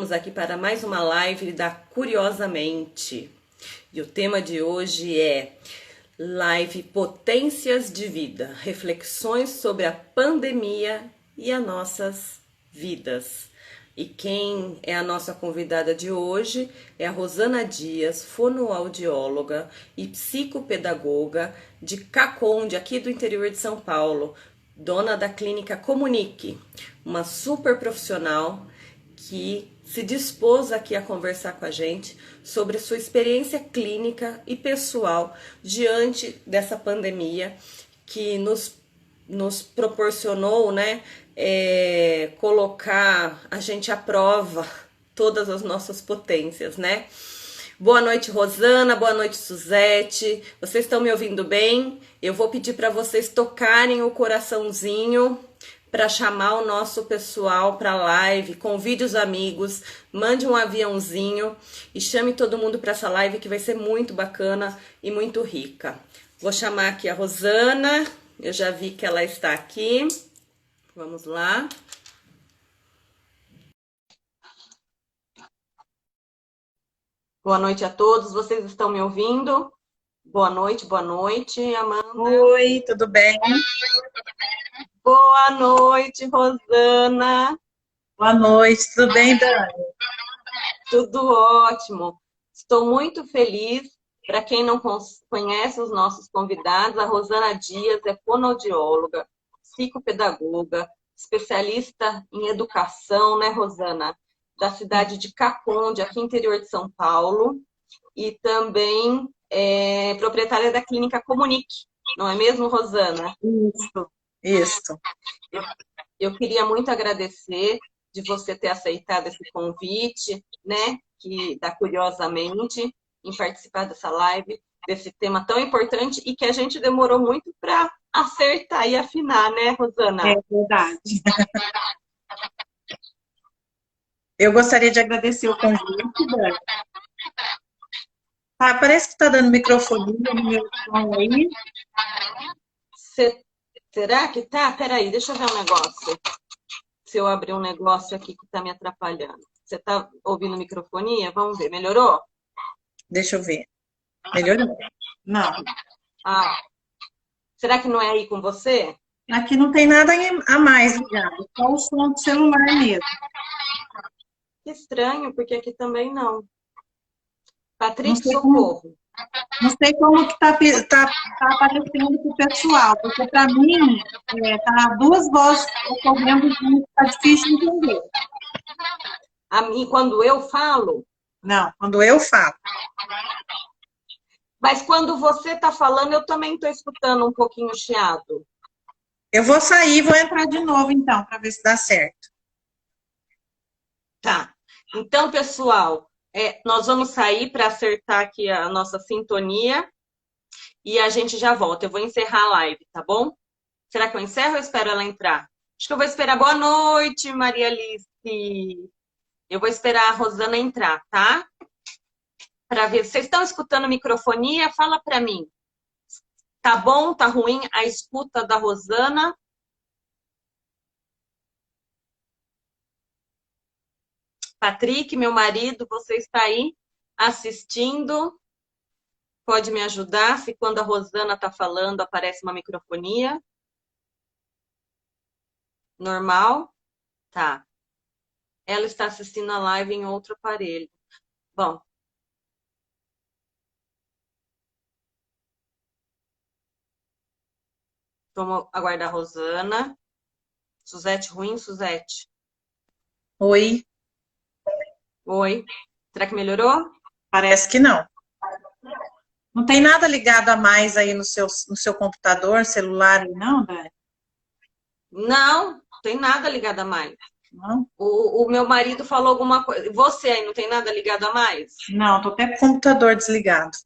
Estamos aqui para mais uma live da Curiosamente. E o tema de hoje é Live Potências de Vida, reflexões sobre a pandemia e as nossas vidas. E quem é a nossa convidada de hoje é a Rosana Dias, fonoaudióloga e psicopedagoga de Caconde, aqui do interior de São Paulo, dona da clínica Comunique, uma super profissional que se dispôs aqui a conversar com a gente sobre a sua experiência clínica e pessoal diante dessa pandemia que nos proporcionou, né, colocar a gente à prova todas as nossas potências, né? Boa noite, Rosana. Boa noite, Suzete. Vocês estão me ouvindo bem? Eu vou pedir para vocês tocarem o coraçãozinho para chamar o nosso pessoal para a live. Convide os amigos, mande um aviãozinho e chame todo mundo para essa live que vai ser muito bacana e muito rica. Vou chamar aqui a Rosana. Eu já vi que ela está aqui. Vamos lá. Boa noite a todos. Vocês estão me ouvindo? Boa noite, Amanda. Oi, tudo bem? Boa noite, Rosana. Boa noite, tudo bem, Dani? Tudo ótimo. Estou muito feliz. Para quem não conhece os nossos convidados, a Rosana Dias é fonoaudióloga, psicopedagoga, especialista em educação, né, Rosana? Da cidade de Caconde, aqui no interior de São Paulo, e também é proprietária da clínica Comunique, não é mesmo, Rosana? Isso. Eu queria muito agradecer de você ter aceitado esse convite, né, da Curiosamente, em participar dessa live, desse tema tão importante e que a gente demorou muito para acertar e afinar, né, Rosana? É verdade. Eu gostaria de agradecer o convite, Dani. Ah, parece que está dando microfonia no meu som aí. Será que tá? Peraí, deixa eu ver um negócio. Se eu abrir um negócio aqui que está me atrapalhando. Você está ouvindo microfonia? Vamos ver. Melhorou? Deixa eu ver. Melhorou? Não. Ah, será que não é aí com você? Aqui não tem nada a mais ligado, só o som do celular mesmo. Que estranho, porque aqui também não. Não Patrick, sei socorro. não sei como que tá aparecendo para o pessoal, porque para mim tá duas vozes ocorrendo junto, tá difícil de entender. A mim, quando eu falo. Não, quando eu falo. Mas quando você está falando, eu também estou escutando um pouquinho chiado. Eu vou sair e vou entrar de novo, então, para ver se dá certo. Tá. Então, pessoal, nós vamos sair para acertar aqui a nossa sintonia e a gente já volta. Eu vou encerrar a live, tá bom? Será que eu encerro ou eu espero ela entrar? Acho que eu vou esperar. Boa noite, Maria Alice. Eu vou esperar a Rosana entrar, tá? Para ver. Vocês estão escutando microfonia? Fala para mim. Tá bom? Tá ruim a escuta da Rosana? Patrick, meu marido, você está aí assistindo? Pode me ajudar se quando a Rosana está falando aparece uma microfonia? Normal? Tá. Ela está assistindo a live em outro aparelho. Bom. Vamos aguardar a Rosana. Suzete ruim, Suzete? Oi. Oi. Será que melhorou? Parece que não. Não tem nada ligado a mais aí no seu computador, celular, não, Dani? Não, tem nada ligado a mais. Não? O meu marido falou alguma coisa. Você aí não tem nada ligado a mais? Não, tô até com o computador desligado.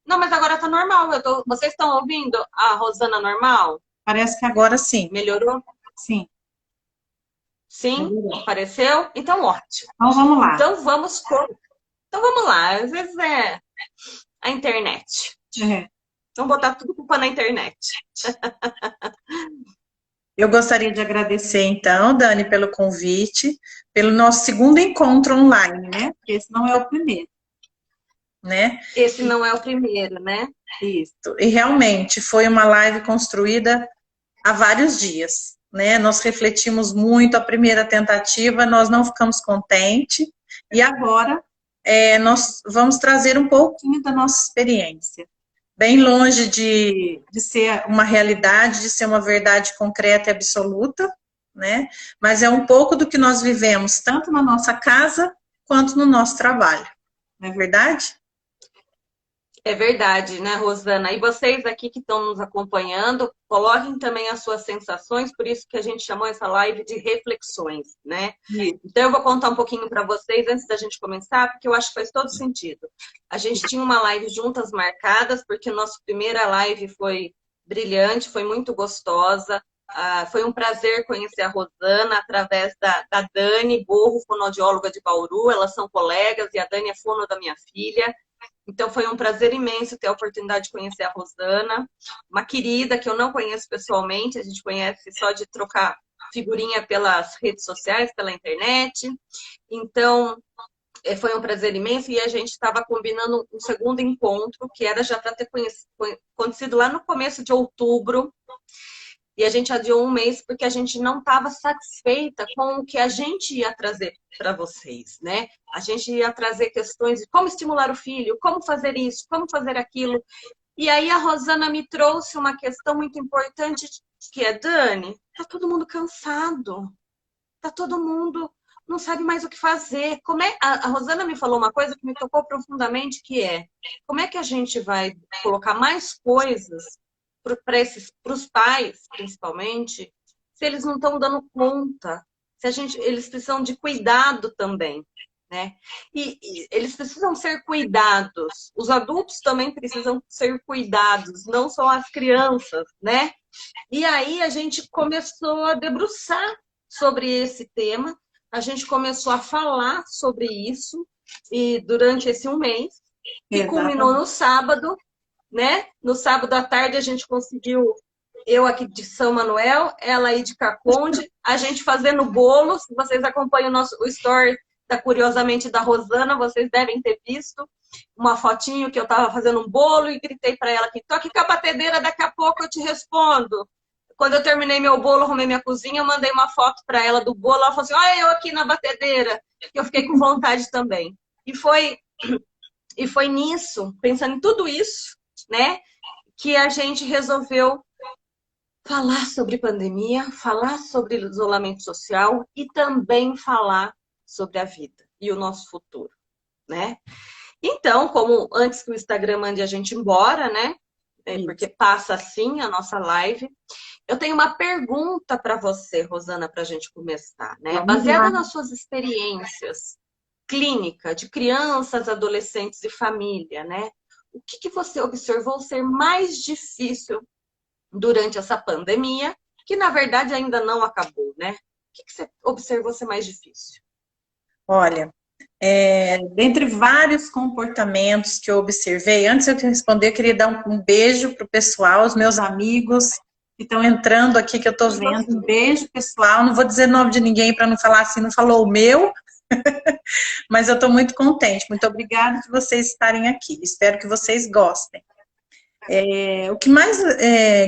Não, mas agora tá normal. Vocês estão ouvindo a Rosana normal? Parece que agora sim. Melhorou? Sim. Sim? Melhorou. Apareceu? Então, ótimo. Então, vamos lá. Então, vamos lá. Às vezes é a internet. É. Vamos botar tudo culpa na internet. Eu gostaria de agradecer, então, Dani, pelo convite, pelo nosso segundo encontro online, né? Porque esse não é o primeiro, né? Esse não é o primeiro, né? Isso. E realmente foi uma live construída há vários dias, né? Nós refletimos muito a primeira tentativa, nós não ficamos contentes, e agora nós vamos trazer um pouquinho da nossa experiência. Bem longe de ser uma realidade, de ser uma verdade concreta e absoluta, né? Mas é um pouco do que nós vivemos, tanto na nossa casa, quanto no nosso trabalho. Não é verdade? É verdade, né, Rosana? E vocês aqui que estão nos acompanhando, coloquem também as suas sensações, por isso que a gente chamou essa live de reflexões, né? Isso. Então eu vou contar um pouquinho para vocês antes da gente começar, porque eu acho que faz todo sentido. A gente tinha uma live juntas marcadas, porque a nossa primeira live foi brilhante, foi muito gostosa. Foi um prazer conhecer a Rosana através da Dani Borro, fonoaudióloga de Bauru. Elas são colegas e a Dani é fono da minha filha. Então, foi um prazer imenso ter a oportunidade de conhecer a Rosana, uma querida que eu não conheço pessoalmente, a gente conhece só de trocar figurinha pelas redes sociais, pela internet. Então, foi um prazer imenso e a gente estava combinando um segundo encontro, que era já para ter acontecido lá no começo de outubro, e a gente adiou um mês porque a gente não estava satisfeita com o que a gente ia trazer para vocês, né? A gente ia trazer questões de como estimular o filho, como fazer isso, como fazer aquilo. E aí a Rosana me trouxe uma questão muito importante, que é, Dani, tá todo mundo cansado. Tá todo mundo não sabe mais o que fazer. A Rosana me falou uma coisa que me tocou profundamente, que é como é que a gente vai colocar mais coisas para os pais, principalmente, se eles não estão dando conta, se eles precisam de cuidado também, né? E eles precisam ser cuidados. Os adultos também precisam ser cuidados, não só as crianças, né? E aí a gente começou a debruçar sobre esse tema, a gente começou a falar sobre isso e durante esse um mês, que culminou no sábado, né? No sábado à tarde a gente conseguiu, eu aqui de São Manuel, ela aí de Caconde, a gente fazendo bolo. Se vocês acompanham o story da Curiosamente da Rosana, vocês devem ter visto uma fotinho que eu estava fazendo um bolo e gritei para ela que tô aqui com a batedeira, daqui a pouco eu te respondo. Quando eu terminei meu bolo, arrumei minha cozinha, eu mandei uma foto para ela do bolo, ela falou assim, olha eu aqui na batedeira, que eu fiquei com vontade também. E foi nisso, pensando em tudo isso, né, que a gente resolveu falar sobre pandemia, falar sobre isolamento social e também falar sobre a vida e o nosso futuro, né? Então, como antes que o Instagram mande a gente embora, né, porque passa assim a nossa live, eu tenho uma pergunta para você, Rosana, para a gente começar, né? Baseada nas suas experiências clínicas de crianças, adolescentes e família, né? O que você observou ser mais difícil durante essa pandemia, que na verdade ainda não acabou, né? O que você observou ser mais difícil? Olha, dentre vários comportamentos que eu observei, antes de eu te responder, eu queria dar um beijo para o pessoal, os meus amigos que estão entrando aqui, que eu estou vendo. Um beijo, pessoal. Não vou dizer nome de ninguém para não falar assim, não falou o meu, mas eu estou muito contente. Muito obrigada por vocês estarem aqui. Espero que vocês gostem. O que mais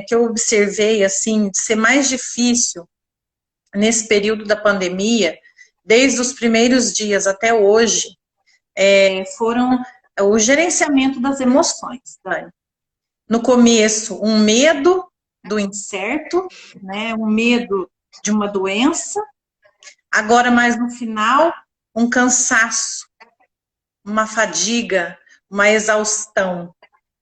que eu observei, assim, de ser mais difícil nesse período da pandemia, desde os primeiros dias até hoje, foram o gerenciamento das emoções, Dani. No começo, um medo do incerto, né, um medo de uma doença, agora mais no final, um cansaço, uma fadiga, uma exaustão,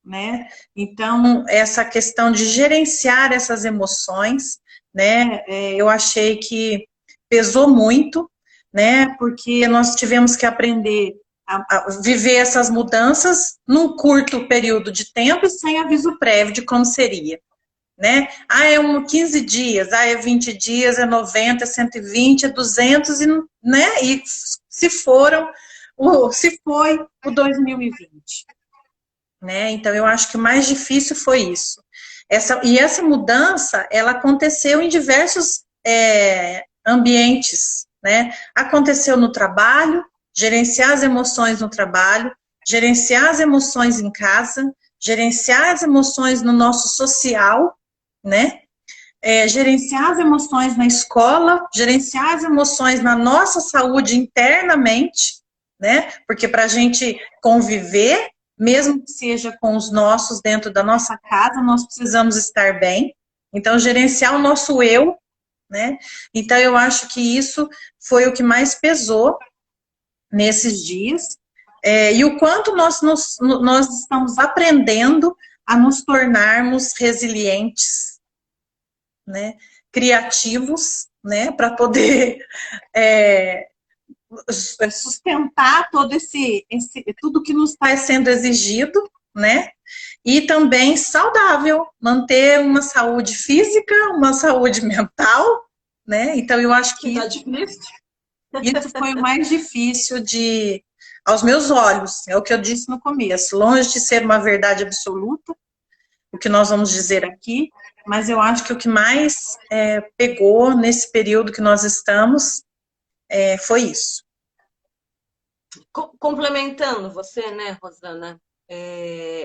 né? Então, essa questão de gerenciar essas emoções, né, eu achei que pesou muito, né, porque nós tivemos que aprender a viver essas mudanças num curto período de tempo e sem aviso prévio de como seria, né? É 15 dias, é 20 dias, é 90, é 120, é 200, né? E se foi o 2020. Né? Então, eu acho que o mais difícil foi isso. Essa mudança, ela aconteceu em diversos ambientes, né? Aconteceu no trabalho, gerenciar as emoções no trabalho, gerenciar as emoções em casa, gerenciar as emoções no nosso social, né? Gerenciar as emoções na escola, gerenciar as emoções na nossa saúde internamente, né? Porque para a gente conviver, mesmo que seja com os nossos dentro da nossa casa, nós precisamos estar bem. Então, gerenciar o nosso eu, né? Então, eu acho que isso foi o que mais pesou nesses dias. E o quanto nós estamos aprendendo a nos tornarmos resilientes, né, criativos, né, para poder sustentar todo tudo que nos está sendo exigido, né, e também saudável, manter uma saúde física, uma saúde mental, né, então eu acho que isso foi o mais difícil aos meus olhos, é o que eu disse no começo, longe de ser uma verdade absoluta, o que nós vamos dizer aqui, mas eu acho que o que mais pegou nesse período que nós estamos foi isso. Complementando você, né, Rosana,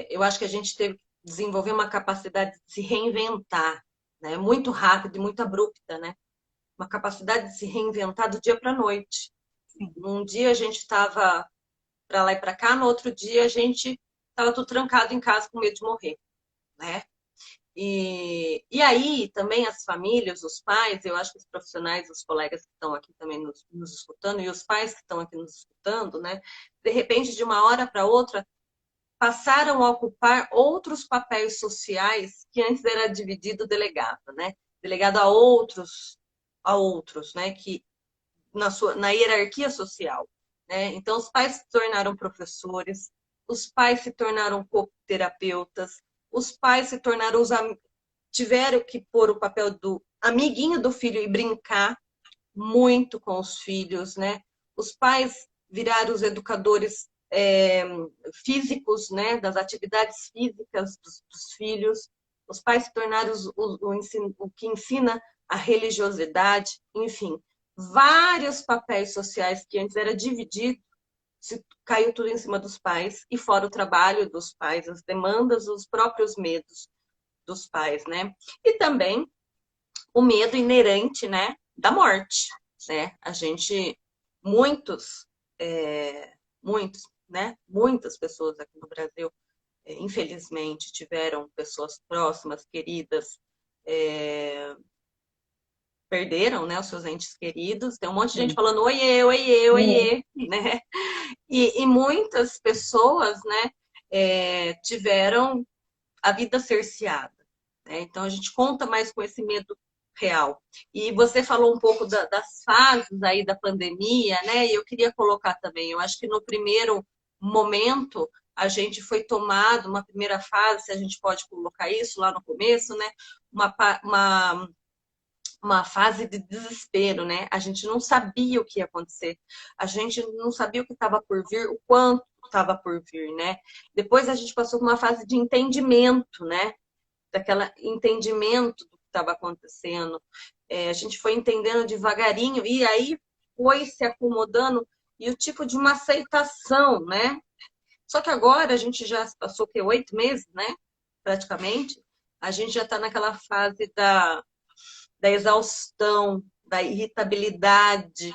eu acho que a gente teve que desenvolver uma capacidade de se reinventar, né, muito rápido e muito abrupta, né, uma capacidade de se reinventar do dia para a noite. Um dia a gente estava para lá e para cá, no outro dia a gente estava tudo trancado em casa com medo de morrer, né? E aí também as famílias, os pais, eu acho que os profissionais, os colegas que estão aqui também nos escutando e os pais que estão aqui nos escutando, né? De repente, de uma hora para outra, passaram a ocupar outros papéis sociais que antes era dividido delegado, né? Delegado a outros, né? Que na hierarquia social, né? Então os pais se tornaram professores, os pais se tornaram coterapeutas, os pais se tornaram tiveram que pôr o papel do amiguinho do filho e brincar muito com os filhos, né? Os pais viraram os educadores físicos, né? Das atividades físicas dos filhos. Os pais se tornaram o que ensina a religiosidade, enfim, vários papéis sociais que antes era dividido, caiu tudo em cima dos pais, e fora o trabalho dos pais, as demandas, os próprios medos dos pais, né? E também o medo inerente, né, da morte, né? A gente, muitos, né? Muitas pessoas aqui no Brasil, infelizmente, tiveram pessoas próximas, queridas, perderam, né, os seus entes queridos. Tem um monte de gente falando oiê, oiê, oiê, né? E muitas pessoas, né, tiveram a vida cerceada, né? Então a gente conta mais com esse medo real. E você falou um pouco das fases aí da pandemia, né? E eu queria colocar também, eu acho que no primeiro momento a gente foi tomado, uma primeira fase, se a gente pode colocar isso lá no começo, né? Uma fase de desespero, né? A gente não sabia o que ia acontecer, a gente não sabia o que estava por vir, o quanto estava por vir, né? Depois a gente passou por uma fase de entendimento, né? Daquele entendimento do que estava acontecendo. A gente foi entendendo devagarinho e aí foi se acomodando e o tipo de uma aceitação, né? Só que agora a gente já passou que 8 meses, né? Praticamente, a gente já está naquela fase da exaustão, da irritabilidade.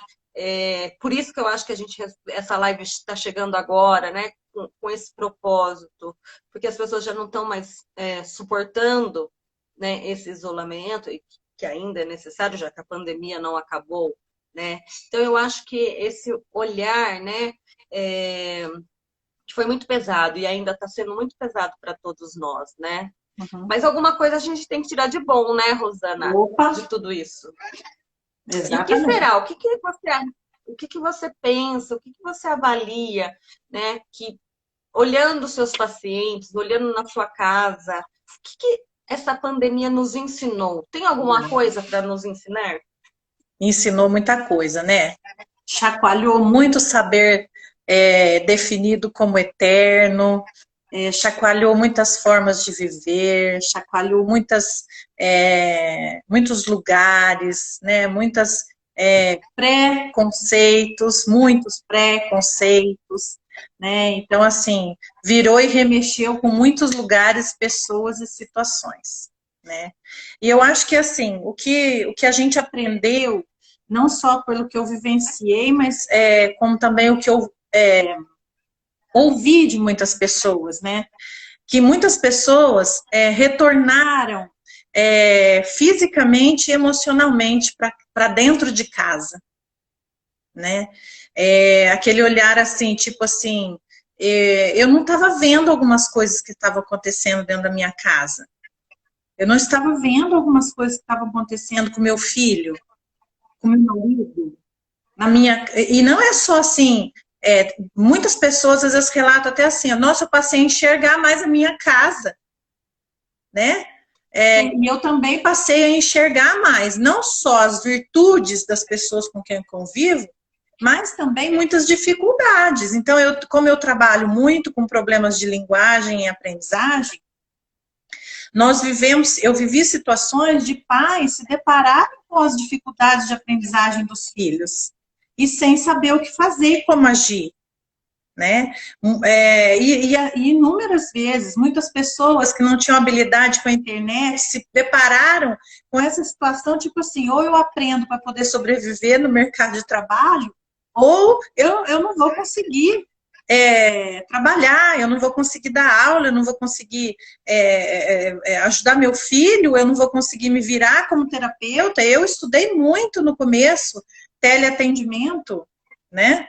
Por isso que eu acho que essa live está chegando agora, né? Com esse propósito, porque as pessoas já não estão mais suportando, né, esse isolamento, que ainda é necessário, já que a pandemia não acabou, né? Então eu acho que esse olhar, né, que foi muito pesado e ainda está sendo muito pesado para todos nós, né? Uhum. Mas alguma coisa a gente tem que tirar de bom, né, Rosana? Opa. De tudo isso. Exatamente. E o que será? O que você pensa? O que você avalia, né? Que olhando os seus pacientes, olhando na sua casa, o que essa pandemia nos ensinou? Tem alguma coisa para nos ensinar? Ensinou muita coisa, né? Chacoalhou muito saber definido como eterno, chacoalhou muitas formas de viver, chacoalhou muitos lugares, né? Muitos preconceitos, né? Então, assim, virou e remexeu com muitos lugares, pessoas e situações, né? E eu acho que, assim, o que a gente aprendeu, não só pelo que eu vivenciei, mas como também o que eu ouvi de muitas pessoas, né? Que muitas pessoas retornaram fisicamente e emocionalmente para dentro de casa, né? Aquele olhar assim, tipo assim, eu não estava vendo algumas coisas que estavam acontecendo dentro da minha casa. Eu não estava vendo algumas coisas que estavam acontecendo com meu filho, com meu marido, e não é só assim, muitas pessoas às vezes relatam até assim, nossa, eu passei a enxergar mais a minha casa, né? E eu também passei a enxergar mais, não só as virtudes das pessoas com quem eu convivo, mas também muitas dificuldades. Então, como eu trabalho muito com problemas de linguagem e aprendizagem, eu vivi situações de pais se depararem com as dificuldades de aprendizagem dos filhos e sem saber o que fazer e como agir, né? E inúmeras vezes, muitas pessoas que não tinham habilidade com a internet se depararam com essa situação, tipo assim, ou eu aprendo para poder sobreviver no mercado de trabalho, ou eu não vou conseguir trabalhar, eu não vou conseguir dar aula, eu não vou conseguir ajudar meu filho, eu não vou conseguir me virar como terapeuta. Eu estudei muito no começo, teleatendimento, né?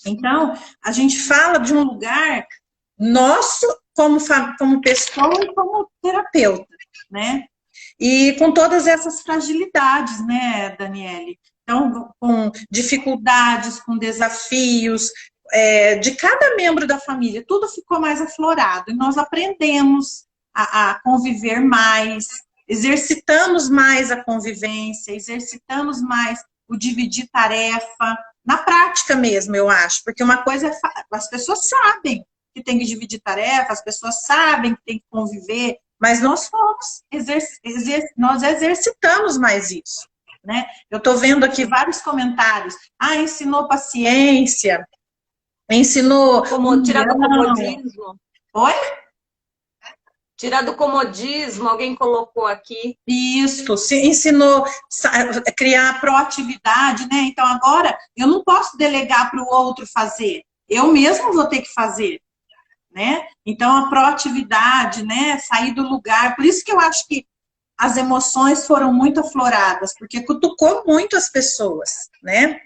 Então, a gente fala de um lugar nosso como pessoa e como terapeuta, né? E com todas essas fragilidades, né, Daniele? Então, com dificuldades, com desafios de cada membro da família, tudo ficou mais aflorado. E nós aprendemos a conviver mais, exercitamos mais a convivência, exercitamos mais o dividir tarefa, na prática mesmo, eu acho, porque uma coisa as pessoas sabem que tem que dividir tarefa, as pessoas sabem que tem que conviver, mas nós exercitamos mais isso, né? Eu estou vendo aqui vários comentários. Ensinou paciência, ensinou... Como tirar do comodismo. Oi? Tirar do comodismo, alguém colocou aqui. Isso, se ensinou a criar proatividade, né? Então agora eu não posso delegar para o outro fazer, eu mesmo vou ter que fazer, né? Então a proatividade, né? Sair do lugar, por isso que eu acho que as emoções foram muito afloradas, porque cutucou muito as pessoas, né?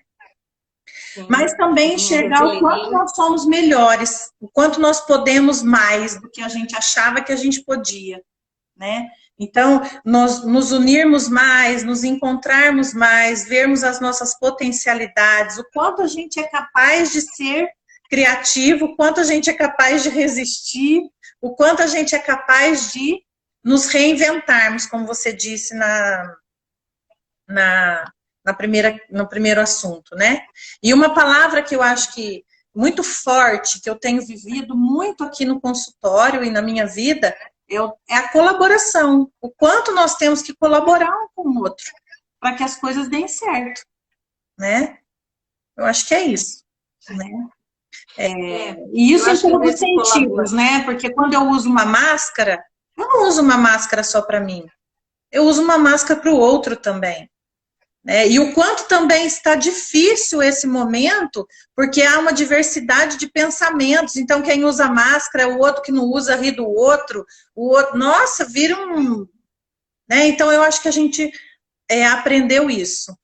Sim, mas também enxergar o quanto nós somos melhores, o quanto nós podemos mais do que a gente achava que a gente podia, né? Então, nós nos unirmos mais, nos encontrarmos mais, vermos as nossas potencialidades, o quanto a gente é capaz de ser criativo, o quanto a gente é capaz de resistir, o quanto a gente é capaz de nos reinventarmos, como você disse no primeiro assunto, né? E uma palavra que eu acho que muito forte, que eu tenho vivido muito aqui no consultório e na minha vida, é a colaboração. O quanto nós temos que colaborar um com o outro para que as coisas deem certo, né? Eu acho que é isso, né? E isso em todos os sentidos, né? Porque quando eu uso uma máscara, eu não uso uma máscara só para mim. Eu uso uma máscara para o outro também. E o quanto também está difícil esse momento, porque há uma diversidade de pensamentos. Então, quem usa máscara, o outro que não usa ri do outro, nossa, vira um... Né? Então, eu acho que a gente aprendeu isso.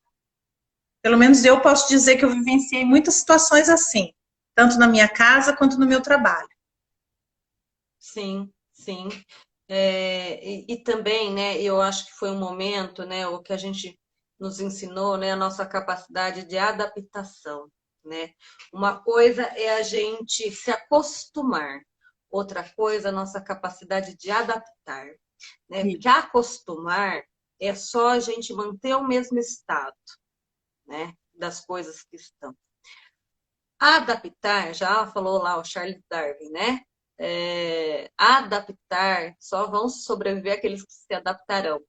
Pelo menos eu posso dizer que eu vivenciei muitas situações assim, tanto na minha casa quanto no meu trabalho. Sim, sim. E também, né, eu acho que foi um momento, né, o que a gente nos ensinou, né, a nossa capacidade de adaptação, né? Uma coisa é a gente se acostumar, outra coisa é a nossa capacidade de adaptar, né? Porque acostumar é só a gente manter o mesmo estado, né, das coisas que estão. Adaptar, já falou lá o Charles Darwin, né? adaptar, só vão sobreviver aqueles que se adaptarão,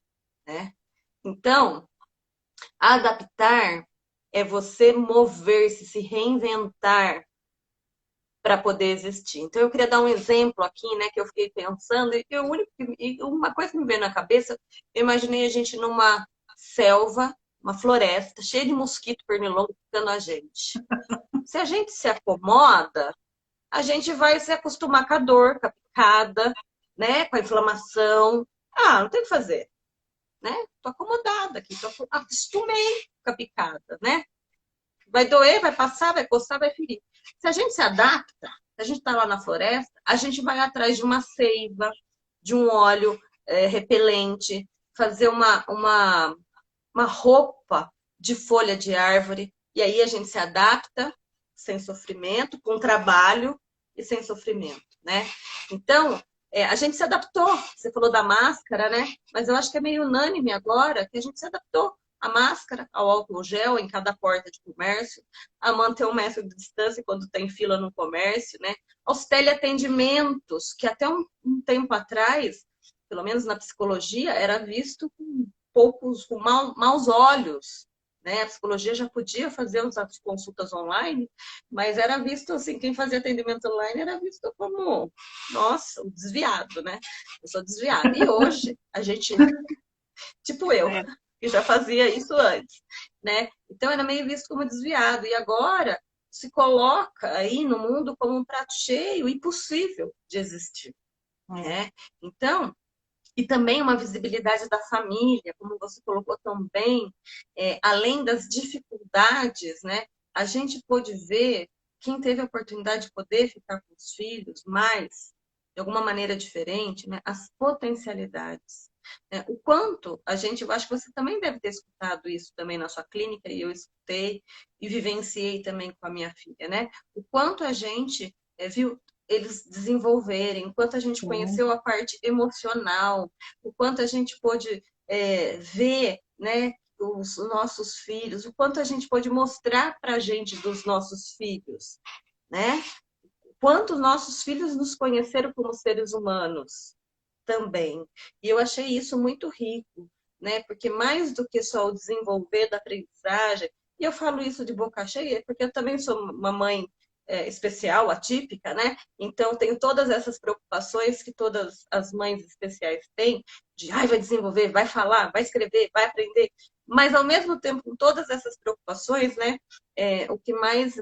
né? Então, adaptar é você mover-se, se reinventar para poder existir. Então, eu queria dar um exemplo aqui, né, que eu fiquei pensando, e uma coisa que me veio na cabeça, eu imaginei a gente numa selva, uma floresta, cheia de mosquito pernilongo picando a gente. Se a gente se acomoda, a gente vai se acostumar com a dor, com a picada, né, com a inflamação. Ah, não tem o que fazer, né? Tô acomodada aqui, acostumei com a picada, né? Vai doer, vai passar, vai coçar, vai ferir. Se a gente se adapta, se a gente está lá na floresta, a gente vai atrás de uma seiva, de um óleo repelente, fazer uma roupa de folha de árvore, e aí a gente se adapta sem sofrimento, com trabalho e sem sofrimento, né? Então, a gente se adaptou. Você falou da máscara, né? Mas eu acho que é meio unânime agora que a gente se adaptou à máscara, ao álcool gel em cada porta de comércio, a manter 1 metro de distância quando tem fila no comércio, né? Aos teleatendimentos, que até um tempo atrás, pelo menos na psicologia, era visto com maus olhos, né? A psicologia já podia fazer as consultas online, mas era visto assim, quem fazia atendimento online era visto como, nossa, um desviado, né? Eu sou desviada. E hoje, a gente, tipo eu, que já fazia isso antes, né? Então era meio visto como desviado. E agora se coloca aí no mundo como um prato cheio, impossível de existir, né? Então, e também uma visibilidade da família, como você colocou tão bem, além das dificuldades, né? A gente pôde ver, quem teve a oportunidade de poder ficar com os filhos, mais, de alguma maneira diferente, né? As potencialidades. O quanto a gente, eu acho que você também deve ter escutado isso também na sua clínica, e eu escutei e vivenciei também com a minha filha, né? O quanto a gente viu eles desenvolverem, o quanto a gente conheceu a parte emocional, o quanto a gente pôde ver, né, os nossos filhos, o quanto a gente pôde mostrar para a gente dos nossos filhos, né? O quanto nossos filhos nos conheceram como seres humanos também. E eu achei isso muito rico, né? Porque mais do que só o desenvolver da aprendizagem, e eu falo isso de boca cheia, porque eu também sou uma mãe especial, atípica, né? Então, tenho todas essas preocupações que todas as mães especiais têm, de vai desenvolver, vai falar, vai escrever, vai aprender. Mas, ao mesmo tempo, com todas essas preocupações, né? O que mais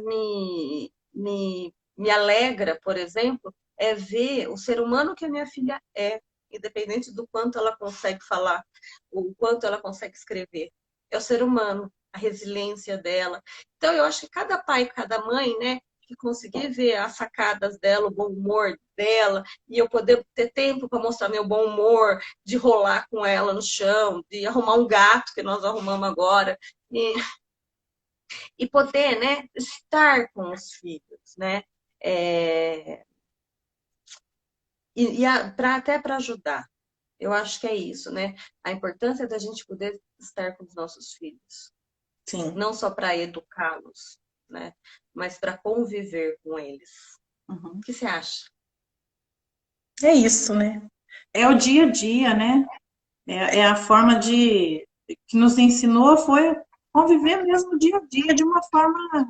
me alegra, por exemplo, é ver o ser humano que a minha filha é, independente do quanto ela consegue falar, o quanto ela consegue escrever. É o ser humano, a resiliência dela. Então, eu acho que cada pai, cada mãe, né? Que conseguir ver as sacadas dela, o bom humor dela, e eu poder ter tempo para mostrar meu bom humor, de rolar com ela no chão, de arrumar um gato que nós arrumamos agora, e poder, né, estar com os filhos, né? Até para ajudar. Eu acho que é isso, né? A importância da gente poder estar com os nossos filhos. Sim. Não só para educá-los, né? Mas para conviver com eles. O que você acha? É isso, né? É o dia a dia, né? É a forma que nos ensinou foi conviver mesmo dia a dia de uma forma.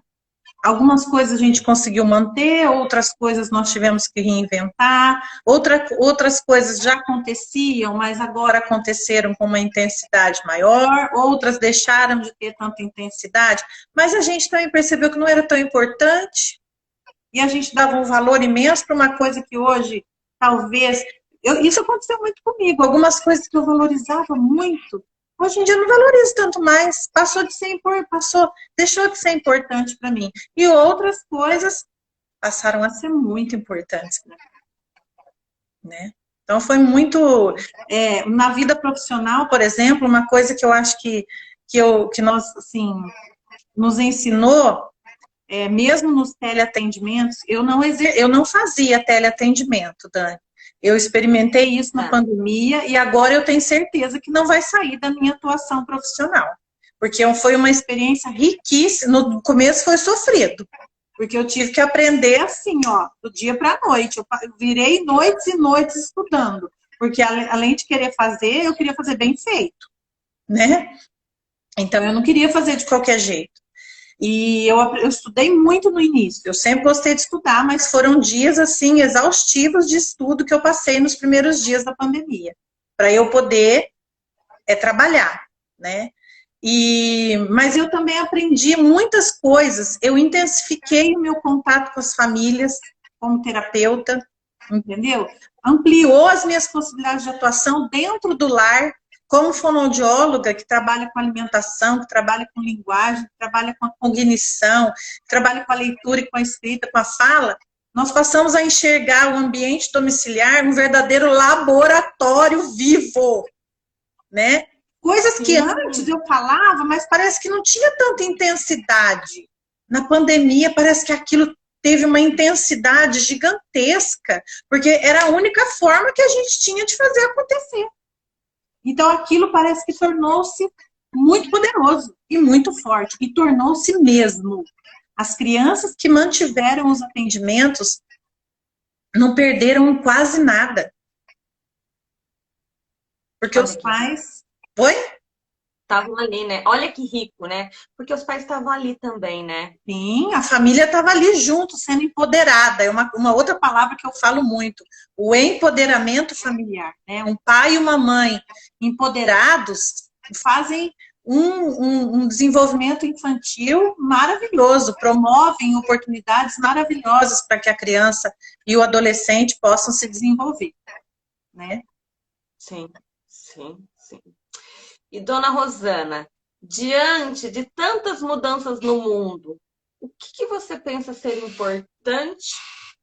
Algumas coisas a gente conseguiu manter, outras coisas nós tivemos que reinventar, outras coisas já aconteciam, mas agora aconteceram com uma intensidade maior, outras deixaram de ter tanta intensidade, mas a gente também percebeu que não era tão importante e a gente dava um valor imenso para uma coisa que hoje, talvez... Isso aconteceu muito comigo, algumas coisas que eu valorizava muito, hoje em dia eu não valorizo tanto mais, deixou de ser importante para mim. E outras coisas passaram a ser muito importantes para mim, né? Então foi muito... na vida profissional, por exemplo, uma coisa que eu acho que nós, assim, nos ensinou, mesmo nos teleatendimentos, eu não fazia teleatendimento, Dani. Eu experimentei isso na pandemia e agora eu tenho certeza que não vai sair da minha atuação profissional. Porque foi uma experiência riquíssima. No começo foi sofrido, Porque eu tive que aprender assim, ó, do dia para a noite. Eu virei noites e noites estudando. Porque além de querer fazer, eu queria fazer bem feito, né? Então eu não queria fazer de qualquer jeito. E eu estudei muito no início. Eu sempre gostei de estudar, mas foram dias assim exaustivos de estudo que eu passei nos primeiros dias da pandemia, para eu poder trabalhar, né? Mas eu também aprendi muitas coisas. Eu intensifiquei o meu contato com as famílias como terapeuta, entendeu? Ampliou as minhas possibilidades de atuação dentro do lar, como fonoaudióloga, que trabalha com alimentação, que trabalha com linguagem, que trabalha com a cognição, que trabalha com a leitura e com a escrita, com a fala. Nós passamos a enxergar o ambiente domiciliar um verdadeiro laboratório vivo, né? Coisas que antes eu falava, mas parece que não tinha tanta intensidade. Na pandemia, parece que aquilo teve uma intensidade gigantesca, porque era a única forma que a gente tinha de fazer acontecer. Então, aquilo parece que tornou-se muito poderoso e muito forte, e tornou-se mesmo. As crianças que mantiveram os atendimentos não perderam quase nada. Porque os pais... Oi? Estavam ali, né? Olha que rico, né? Porque os pais estavam ali também, né? Sim, a família estava ali junto, sendo empoderada. É uma outra palavra que eu falo muito, o empoderamento familiar, né? Um pai e uma mãe empoderados fazem um desenvolvimento infantil maravilhoso, promovem oportunidades maravilhosas para que a criança e o adolescente possam se desenvolver, né? Sim, sim, sim. E dona Rosana, diante de tantas mudanças no mundo, o que você pensa ser importante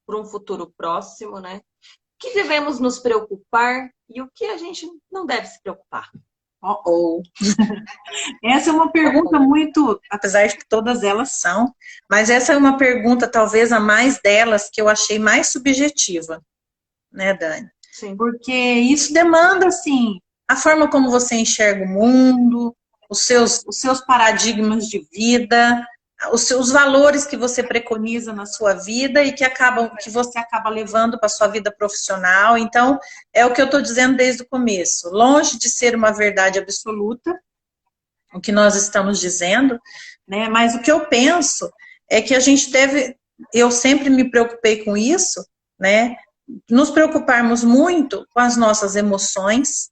para um futuro próximo, né? O que devemos nos preocupar e o que a gente não deve se preocupar? Essa é uma pergunta muito, apesar de que todas elas são, mas essa é uma pergunta, talvez a mais delas, que eu achei mais subjetiva, né, Dani? Sim. Porque isso demanda, assim, a forma como você enxerga o mundo, os seus paradigmas de vida, os valores que você preconiza na sua vida e que você acaba levando para a sua vida profissional. Então, é o que eu estou dizendo desde o começo. Longe de ser uma verdade absoluta, o que nós estamos dizendo, né? Mas o que eu penso é que a gente deve, eu sempre me preocupei com isso, né? Nos preocuparmos muito com as nossas emoções,